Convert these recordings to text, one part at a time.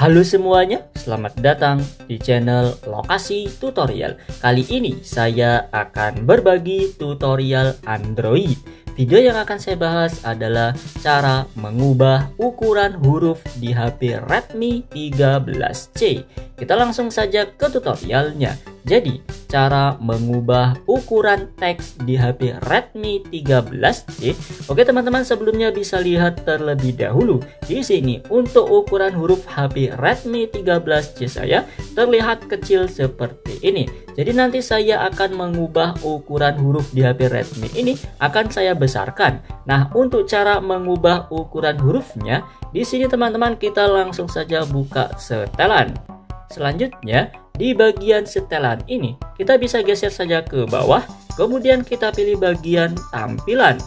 Halo semuanya, selamat datang di channel Lokasi Tutorial. Kali ini saya akan berbagi tutorial Android. Video yang akan saya bahas adalah cara mengubah ukuran huruf di HP Redmi 13C. Kita langsung saja ke tutorialnya. Jadi, cara mengubah ukuran teks di HP Redmi 13C. Oke teman-teman, sebelumnya bisa lihat terlebih dahulu. Di sini untuk ukuran huruf HP Redmi 13C saya terlihat kecil seperti ini. Jadi nanti saya akan mengubah ukuran huruf di HP Redmi ini akan saya besarkan. Nah, untuk cara mengubah ukuran hurufnya, di sini teman-teman kita langsung saja buka setelan. Selanjutnya, di bagian setelan ini, kita bisa geser saja ke bawah, kemudian kita pilih bagian tampilan.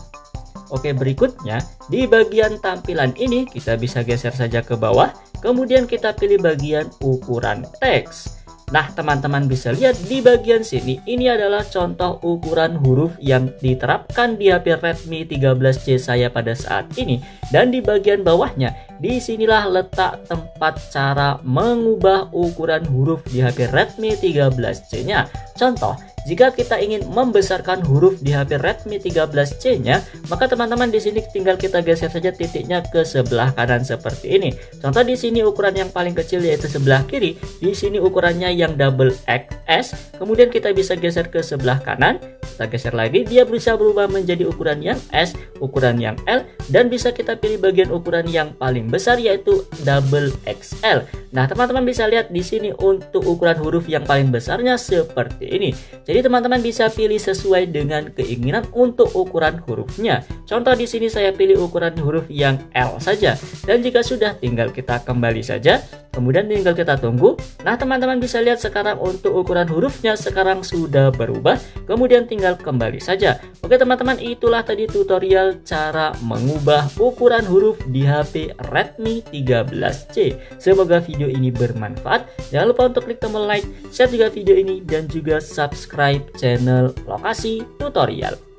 Oke, berikutnya, di bagian tampilan ini, kita bisa geser saja ke bawah, kemudian kita pilih bagian ukuran teks. Nah, teman-teman bisa lihat di bagian sini, ini adalah contoh ukuran huruf yang diterapkan di HP Redmi 13C saya pada saat ini. Dan di bagian bawahnya, disinilah letak tempat cara mengubah ukuran huruf di HP Redmi 13C-nya. Contoh, jika kita ingin membesarkan huruf di HP Redmi 13C-nya, maka teman-teman di sini tinggal kita geser saja titiknya ke sebelah kanan seperti ini. Contoh di sini ukuran yang paling kecil yaitu sebelah kiri, di sini ukurannya yang double XS, kemudian kita bisa geser ke sebelah kanan, kita geser lagi, dia bisa berubah menjadi ukuran yang S, ukuran yang L, dan bisa kita pilih bagian ukuran yang paling besar yaitu double XL. Nah, teman-teman bisa lihat di sini untuk ukuran huruf yang paling besarnya seperti ini. Jadi teman-teman bisa pilih sesuai dengan keinginan untuk ukuran hurufnya. Contoh di sini saya pilih ukuran huruf yang L saja. Dan jika sudah, tinggal kita kembali saja. Kemudian tinggal kita tunggu. Nah, teman-teman bisa lihat sekarang untuk ukuran hurufnya sekarang sudah berubah. Kemudian tinggal kembali saja. Oke teman-teman, itulah tadi tutorial cara mengubah ukuran huruf di HP Redmi 13C. Semoga video ini bermanfaat. Jangan lupa untuk klik tombol like, share juga video ini, dan juga subscribe channel Lokasi Tutorial.